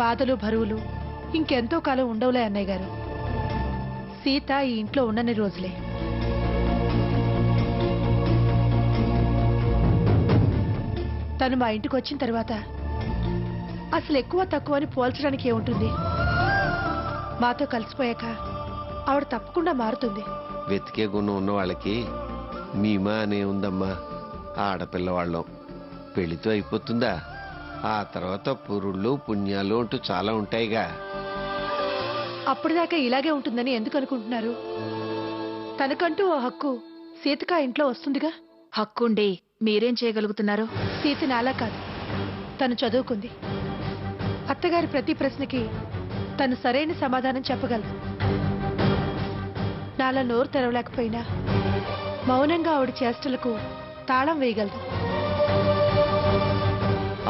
బాధలు బరువులు ఇంకెంతో కాలం ఉండవులే అన్నయ్య గారు. సీత ఈ ఇంట్లో ఉన్నన్ని రోజులే. తను మా ఇంటికి వచ్చిన తర్వాత అసలు ఎక్కువ తక్కువ అని పోల్చడానికి ఏముంటుంది? మాతో కలిసిపోయాక ఆవిడ తప్పకుండా మారుతుంది. వెతికే గుణం ఉన్న వాళ్ళకి మీమా అనే ఉందమ్మా. ఆడపిల్లవాళ్ళం పెళ్లితో అయిపోతుందా? ఆ తర్వాత పురుళ్ళు పుణ్యాలు అంటూ చాలా ఉంటాయిగా. అప్పటిదాకా ఇలాగే ఉంటుందని ఎందుకు అనుకుంటున్నారు? తనకంటూ ఓ హక్కు సీతకా ఇంట్లో వస్తుందిగా. హక్కుండి మీరేం చేయగలుగుతున్నారు? సీత నాలా కాదు, తను చదువుకుంది. అత్తగారి ప్రతి ప్రశ్నకి తను సరైన సమాధానం చెప్పగలదు. నాలా నోరు తెరవలేకపోయినా మౌనంగా ఆవిడ చేష్టలకు తాళం వేయగలదు.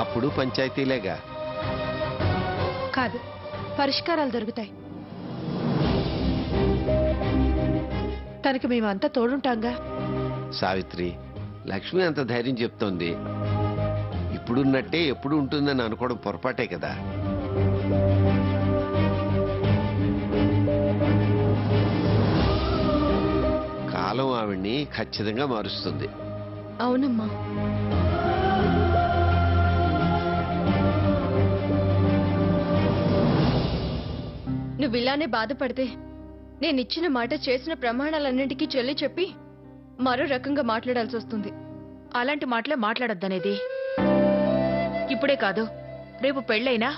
అప్పుడు పంచాయతీలేగా. కాదు, పరిష్కారాలు దొరుకుతాయి. తనకి మేమంతా తోడుంటాంగా. సావిత్రి, లక్ష్మి అంత ధైర్యం చెప్తోంది. ఇప్పుడున్నట్టే ఎప్పుడు ఉంటుందని అనుకోవడం పొరపాటే కదా. కాలం ఆవిడ్ని ఖచ్చితంగా మారుస్తుంది. అవునమ్మా. నువ్వు ఇలానే బాధపడితే నేనిచ్చిన మాట చేసిన ప్రమాణాలన్నింటికీ చెల్లి చెప్పి మరో రకంగా మాట్లాడాల్సి వస్తుంది. అలాంటి మాటలే మాట్లాడొద్దనేది. ఇప్పుడే కాదు, రేపు పెళ్ళైనా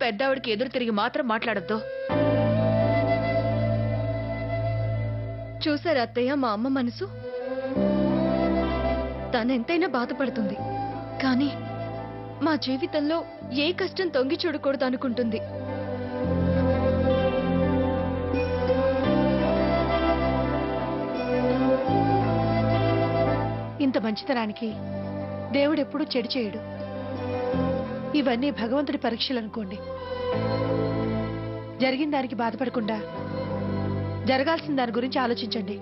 పెద్దావిడికి ఎదురు తిరిగి మాత్రం మాట్లాడొద్దు. చూసారా అత్తయ్య మా అమ్మ మనసు? తనెంతైనా బాధపడుతుంది, కానీ మా జీవితంలో ఏ కష్టం తొంగి చూడకూడదు అనుకుంటుంది. ఇంత మంచితనానికి దేవుడెప్పుడూ చెడు చేయడు. ఇవన్నీ భగవంతుడి పరీక్షలు అనుకోండి. జరిగిన దానికి బాధపడకుండా జరగాల్సిన దాని గురించి ఆలోచించండి.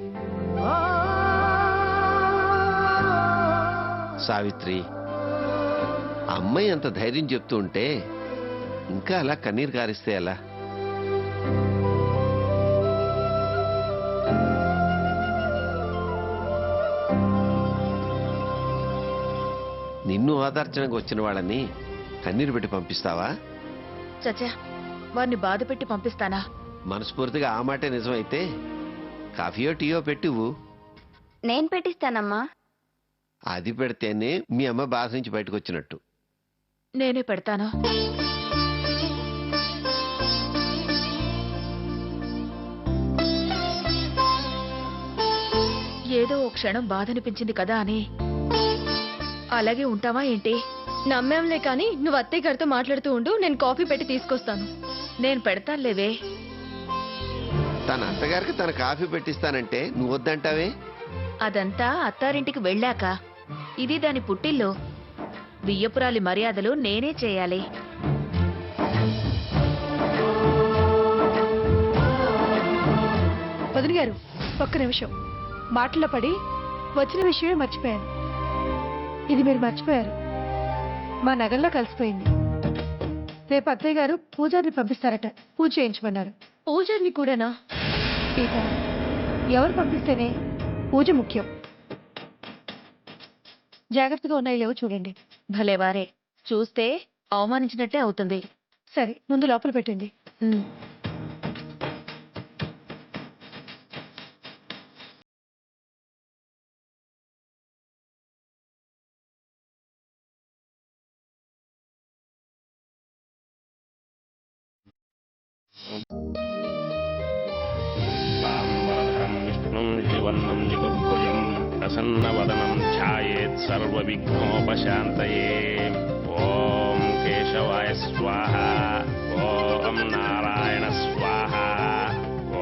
సావిత్రి, అమ్మాయి అంత ధైర్యం చెప్తూ ఉంటే ఇంకా అలా కన్నీరు కారిస్తే ఎలా? నిన్ను ఆదర్శనకు వచ్చిన వాళ్ళని కన్నీరు పెట్టి పంపిస్తావా? చచ్చా, వారిని బాధ పెట్టి పంపిస్తానా? మనస్ఫూర్తిగా ఆ మాటే నిజమైతే కాఫీయో టీయో పెట్టివు. నేను పెట్టిస్తానమ్మా. అది పెడితేనే మీ అమ్మ బాధ నుంచి బయటకు వచ్చినట్టు. నేనే పెడతాను. ఏదో ఓ క్షణం బాధ అనిపించింది కదా అని అలాగే ఉంటావా ఏంటి? నమ్మేంలే కానీ నువ్వు అత్తయ్య గారితో మాట్లాడుతూ ఉండు, నేను కాఫీ పెట్టి తీసుకొస్తాను. నేను పెడతానులేవే. తన అత్తగారికి తన కాఫీ పెట్టిస్తానంటే నువ్వు వద్దంటావే? అదంతా అత్తారింటికి వెళ్ళాక. ఇది దాని పుట్టిల్లు. వియ్యపురాలి మర్యాదలు నేనే చేయాలి. వదిన గారు, ఒక్క నిమిషం. మాటల్లో పడి వచ్చిన విషయమే మర్చిపోయాను. ఇది మీరు మర్చిపోయారు, మా నగల్లో కలిసిపోయింది. రేపు అత్తయ్య గారు పూజారిని పంపిస్తారట, పూజ చేయించమన్నారు. పూజారిని కూడానా? సీత, ఎవరు పంపిస్తేనే పూజ ముఖ్యం. జాగ్రత్తగా ఉన్నాయి లేవో చూడండి. భలేవారే, చూస్తే అవమానించినట్టే అవుతుంది. సరే, ముందు లోపల పెట్టండి. విష్ణుం చతుర్భుజం ప్రసన్నవదనం ధ్యాయేత్ సర్వవిఘ్నోపశాంతయే. ఓం కేశవాయ స్వాహ, ఓం నారాయణ స్వాహ,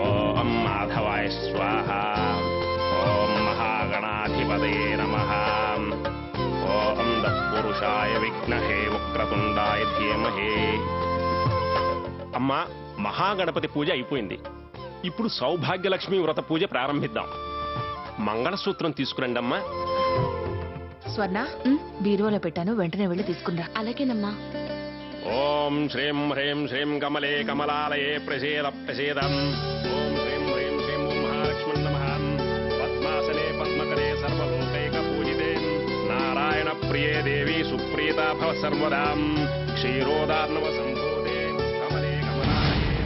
ఓం మాధవాయ స్వాహ, ఓం మహాగణాధిపతయే నమః, ఓం దత్పురుషాయ విఘ్నహే వక్రతుండాయ ధీమహే. అమ్మా, మహాగణపతి పూజ అయిపోయింది. ఇప్పుడు సౌభాగ్యలక్ష్మి వ్రత పూజ ప్రారంభిద్దాం. మంగళసూత్రం తీసుకురండి అమ్మా. స్వర్ణ, బీరువాలో పెట్టాను, వెంటనే వెళ్ళి తీసుకురా. అలాగేనమ్మా. ఓం శ్రీం హ్రీం శ్రీం కమలే కమలాలయే ప్రసేద ప్రసేదం. ఓం శ్రీం హ్రీం శ్రీం ఓం మహాలక్ష్మణ్ నమః. పద్మాసనే పద్మకరే సర్వలోకైక పూజితే నారాయణ ప్రియే దేవి సుప్రీతా భవ సర్వదా. క్షీరోదార్ణవ సంభూతే కమలే కమలాలయే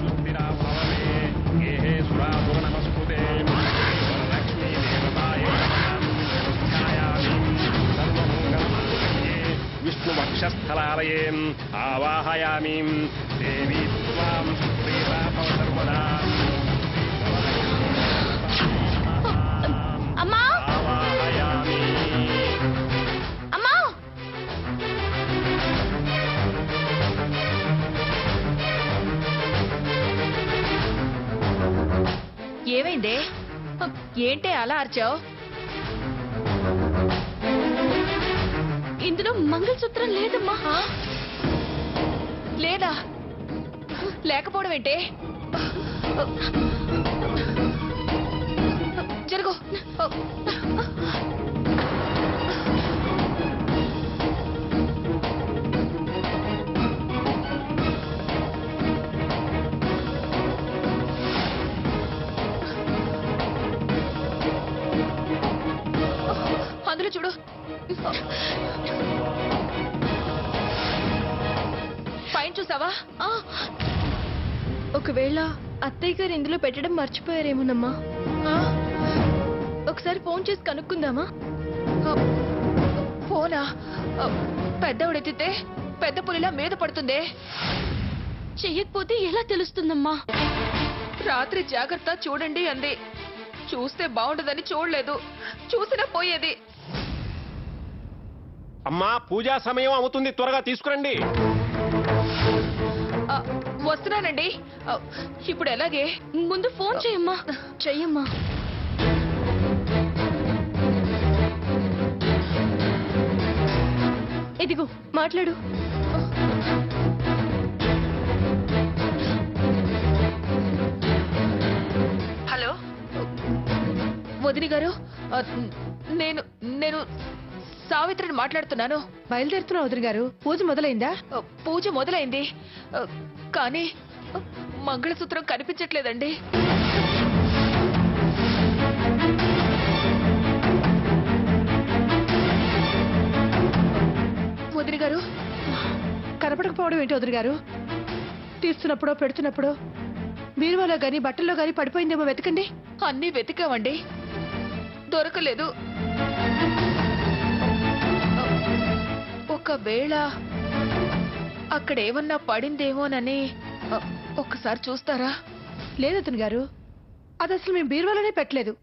సుస్థిరా భవనే గేహే సురాసుర నమస్కృతే లక్ష్మీ దేవతాయే విష్ణువక్షస్థలాలయే ఆవాహయామి. దేవీ త్వాం సుప్రీతా భవ సర్వదా. అమ్మా ఆవాహయామి. అమ్మా ఏమైందే? ఏంటే అలా అరిచావు? ఇందులో మంగళసూత్రం లేదమ్మా. లేదా? లేకపోవడం ఏంటే? జరుగు. అందులో చూడు. పైన చూసావా? ఒకవేళ అత్తయ్య గారు ఇందులో పెట్టడం మర్చిపోయారేమోనమ్మా. ఒకసారి ఫోన్ చేసి కనుక్కుందామా? ఫోనా? పెద్దవిడెత్తితే పెద్ద పులిలా మీద పడుతుందే. చెయ్యకపోతే ఎలా తెలుస్తుందమ్మా? రాత్రి జాగ్రత్త చూడండి అంది. చూస్తే బాగుండదని చూడలేదు. చూసినా పోయేది. అమ్మా పూజా సమయం అవుతుంది, త్వరగా తీసుకురండి. వస్తున్నానండి. ఇప్పుడు ఎలాగే? ముందు ఫోన్ చెయ్యమ్మా. చెయ్యమ్మా. ఇదిగో మాట్లాడు. హలో వదిని గారు, నేను నేను సావిత్రిని మాట్లాడుతున్నాను. బయలుదేరుతున్నా వదిన గారు. పూజ మొదలైందా? పూజ మొదలైంది, కానీ మంగళసూత్రం కనిపించట్లేదండి. వదిని గారు, కనపడకపోవడం ఏంటి వదిన గారు? తీస్తున్నప్పుడో పెడుతున్నప్పుడో బీరువాలో గాని బట్టల్లో గాని పడిపోయిందేమో వెతకండి. అన్నీ వెతికామండి, దొరకలేదు. ఒకవేళ అక్కడేమన్నా పడిందేమోనని ఒక్కసారి చూస్తారా? లేదు వదిన గారు, అది అసలు మేము బీరువాలోనే పెట్టలేదు.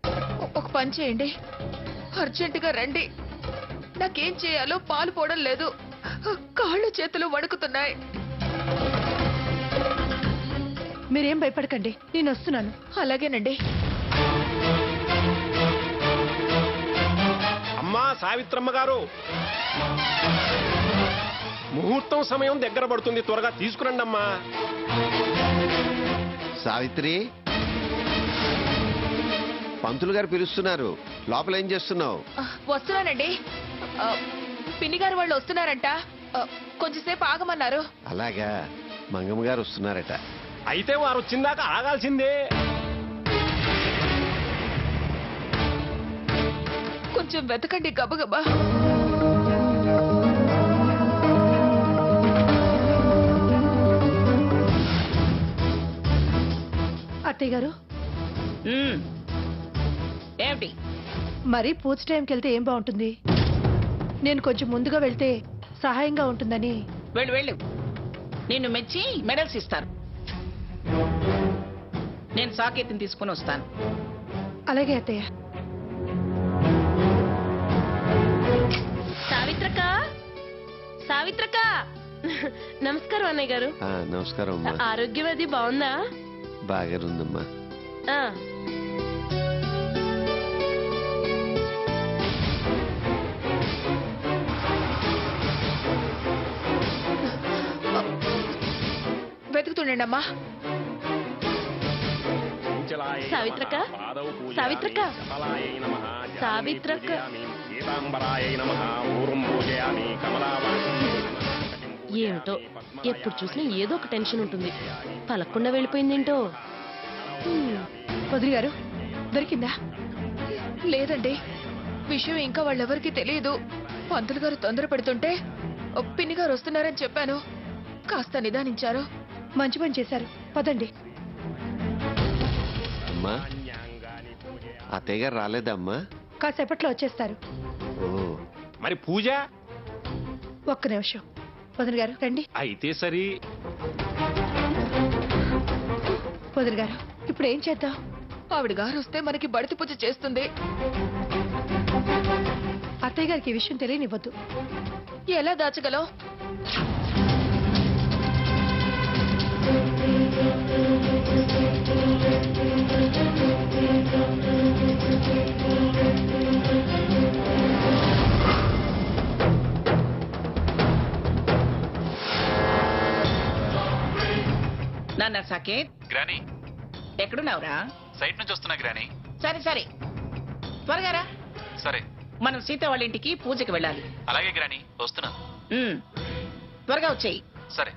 ఒక పని చేయండి, అర్జెంటుగా రండి. నాకేం చేయాలో పాలు పోవడం లేదు. కాళ్ళు చేతులు వణుకుతున్నాయి. మీరేం భయపడకండి, నేను వస్తున్నాను. అలాగేనండి. అమ్మా సావిత్రమ్మ గారు, ముహూర్తం సమయం దగ్గర పడుతుంది, త్వరగా తీసుకురండి అమ్మా. సావిత్రి, పంతులు గారు పిలుస్తున్నారు. లోపల ఏం చేస్తున్నావు? వస్తున్నానండి. పిన్ని గారు వాళ్ళు వస్తున్నారంట. కొంచెంసేపు ఆగమన్నారు. అలాగా, మంగమ్మ గారు వస్తున్నారట. అయితే వారు వచ్చిందాక ఆగాల్సిందే. కొంచెం వెతకండి గబగబా. అత్తయ్య గారు, ఏమిటి? మరి పూజ టైంకి వెళ్తే ఏం బాగుంటుంది? నేను కొంచెం ముందుగా వెళ్తే సహాయంగా ఉంటుందని. వెళ్ళు వెళ్ళు, నిన్ను మెచ్చి మెడల్స్ ఇస్తారు. నేను సాకేతిని తీసుకుని వస్తాను. అలాగే అత్తయ్య. సావిత్రక, సావిత్రక. నమస్కారం అన్నయ్య గారు. నమస్కారం అమ్మా. ఆరోగ్యం అది బాగుందా? బాగా ఉందమ్మా. ఆ. వెతుకుతుండండి అమ్మా. సావిత్రక, సావిత్రక, సావిత్రక. ఏమిటో ఎప్పుడు చూసినా ఏదో ఒక టెన్షన్ ఉంటుంది. పలక్కుండా వెళ్ళిపోయిందేంటో. వదిలి గారు దొరికిందా? లేదండి, విషయం ఇంకా వాళ్ళెవరికీ తెలియదు. పంతులు గారు తొందర పెడుతుంటే పిన్ని గారు వస్తున్నారని చెప్పాను. కాస్త నిదానించారు. మంచి పని చేశారు. పదండి. అమ్మా, అత్తయ్య గారు రాలేదమ్మా? కాసేపట్లో వచ్చేస్తారు. ఓ, మరి పూజ ఒక్క నిమిషం. వదిలి గారు రండి. అయితే సరి. వదిలి గారు ఇప్పుడు ఏం చేద్దాం? ఆవిడ గారు వస్తే మనకి బడితి పూజ చేస్తుంది. అత్తయ్య గారికి ఈ విషయం తెలియనివ్వద్దు. ఎలా దాచగలం? నాన్న సాకేత్, గ్రానీ, ఎక్కడున్నావురా? సైట్ నుంచి వస్తున్నా గ్రానీ. సరే సరే, త్వరగా రా. సరే, మనం సీత వాళ్ళ ఇంటికి పూజకి వెళ్ళాలి. అలాగే గ్రానీ, వస్తున్నా. త్వరగా వచ్చేయి. సరే.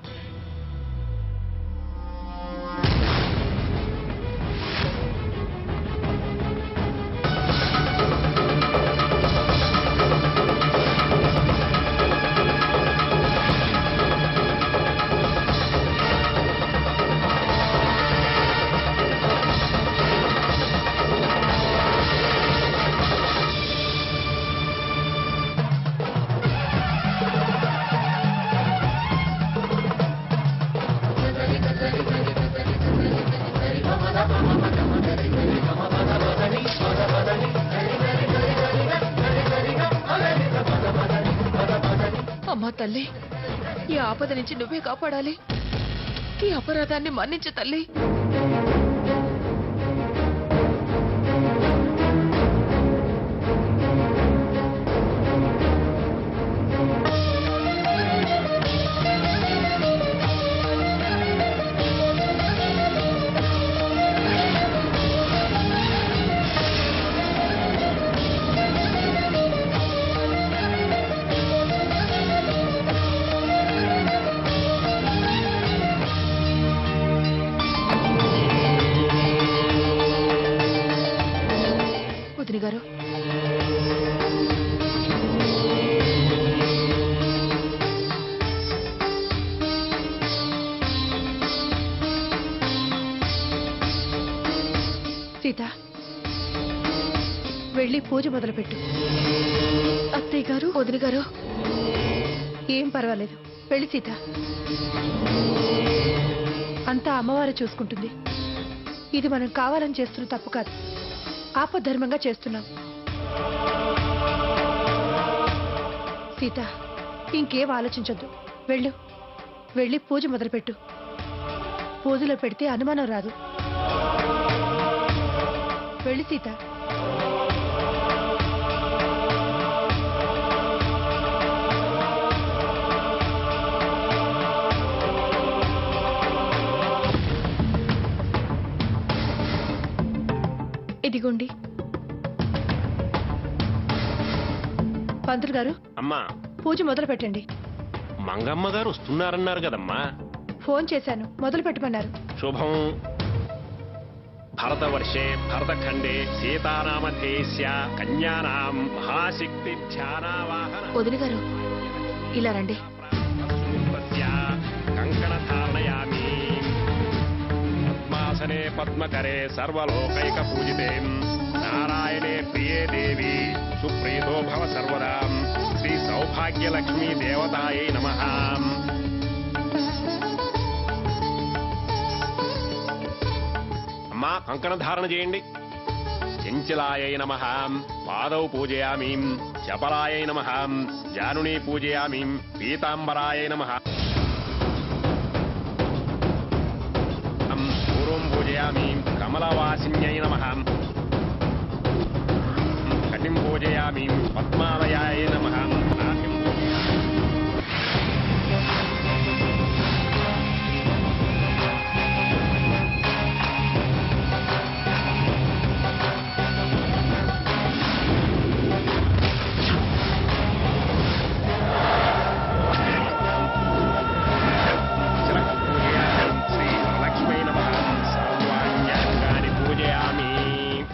అమ్మా తల్లి, ఈ ఆపద నుంచి నువ్వే కాపాడాలి. ఈ అపరాధాన్ని మన్నించు తల్లి. వదిలి గారు, సీత వెళ్ళి పూజ మొదలుపెట్టు. అత్తయ్య గారు, వదిలి గారు. ఏం పర్వాలేదు, వెళ్ళి సీత. అంతా అమ్మవారు చూసుకుంటుంది. ఇది మనం కావాలని చేస్తున్న తప్పు కాదు, ఆపద్ధర్మంగా చేస్తున్నాం. సీత, ఇంకేం ఆలోచించొద్దు. వెళ్ళు, వెళ్ళి పూజ మొదలుపెట్టు. పూజలో పెడితే అనుమానం రాదు. వెళ్ళి సీత. ఇదిగోండి. పంతులు గారు, అమ్మా, పూజ మొదలు పెట్టండి. మంగమ్మ గారు వస్తున్నారన్నారు కదమ్మా. ఫోన్ చేశాను, మొదలు పెట్టమన్నారు. శుభం. భరతవర్షే భరతఖండే సీతానామధేస్య కన్యానాం మహాశక్తి ధ్యానావాహన. వదిలి గారు ఇలా రండి. కంకణ ధారణయామి. పద్మాసనే పద్మకరే సర్వలోకైక పూజితే నారాయణే ప్రియే దేవి సుప్రీతో భవ సర్వదా. శ్రీ సౌభాగ్యలక్ష్మీ దేవతాయై నమః. అమ్మా, కంకణ ధారణ చేయండి. చెంచలాయై నమః. పాదౌ పూజయామి. చపలాయై నమః. జానునీ పూజయామి. పీతాంబరాయై నమః. పూర్వం పూజయామి. కమలవాసిన్యై నమః. కటిం పూజయామి. పద్మాలయాయ నమః. నాకిం పూజయామి.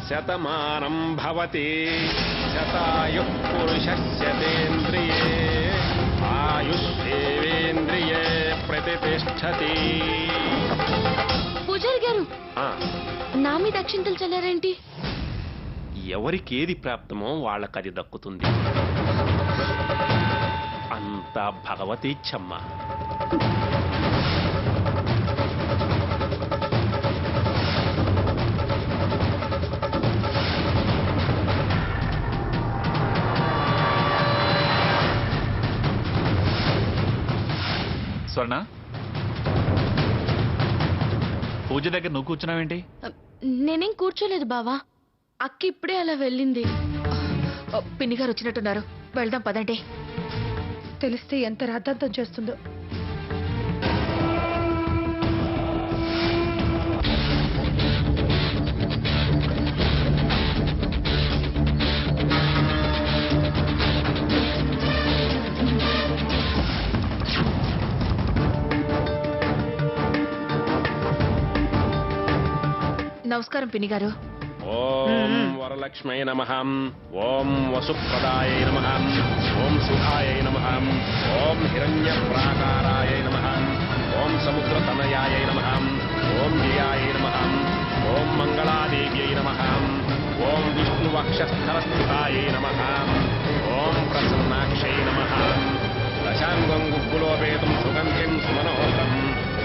శతమానం భవతి శతాయుః పురుషస్యతేంద్రియే ఆయుష్యేవేంద్రియే ప్రతిష్టతి. పూజారి గారు ఆ, నా మీద అక్షింతలు చల్లారేంటి? ఎవరికి ఏది ప్రాప్తమో వాళ్ళకది దక్కుతుంది. అంతా భగవతీచ్ఛమ్మ. స్వర్ణ, పూజ దగ్గర నువ్వు కూర్చున్నావేంటి? నేనేం కూర్చోలేదు బావా, అక్క ఇప్పుడే అలా వెళ్ళింది. పిన్ని గారు వచ్చినట్టున్నారు, వెళ్దాం పదండి. తెలిస్తే ఎంత రాద్ధాంతం చేస్తుందో. నమస్కారం పిన్ని గారు. ఓం వరలక్ష్మై నమః. ఓం వసుప్రదాయై నమః. ఓం సుధాయై నమః. ఓం హిరణ్యప్రాకారాయై నమః. ఓం సముద్రతనయాయై నమః. ఓం జయాయై నమః. ఓం మంగళాదేవ్యై నమః. ఓం విష్ణువక్షస్థలస్థితాయై నమః. ఓం ప్రసన్నాక్షై నమః. దశాంగం గుగ్గులోపేతం సుగంధిం సుమనోహరం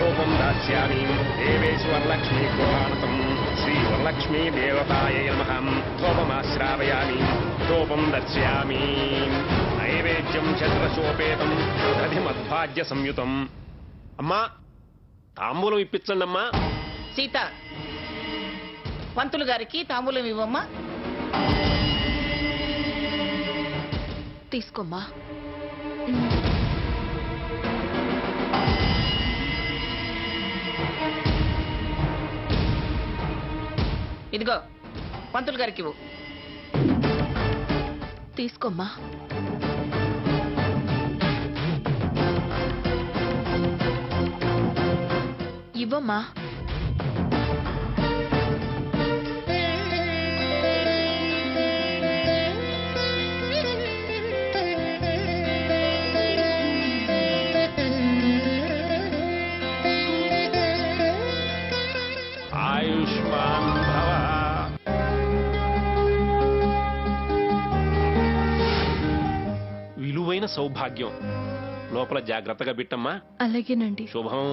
రూపం దాస్యామి. దేవేశు వరలక్ష్మీ గృహాణతం శ్రీ వరలక్ష్మీ దేవతాయై నమః. ధూపమాశ్రావయామి, ధూపం దర్శయామి. నైవేద్యం చంద్రశోపేతం దధిమధ్వాజ్య సంయుతం. అమ్మా, తాంబూలం ఇప్పించండి అమ్మా. సీత, పంతులు గారికి తాంబూలం ఇవ్వమ్మా. తీసుకోమ్మా. ఇదిగో పంతులు గారికి ఇవ్వు. తీసుకోమ్మా. ఇవ్వమ్మా. ఆయుష్మాన్ భవ. విలువైన సౌభాగ్యం. లోపల జాగ్రత్తగా బిట్టమ్మా. అలాగేనండి. శుభం.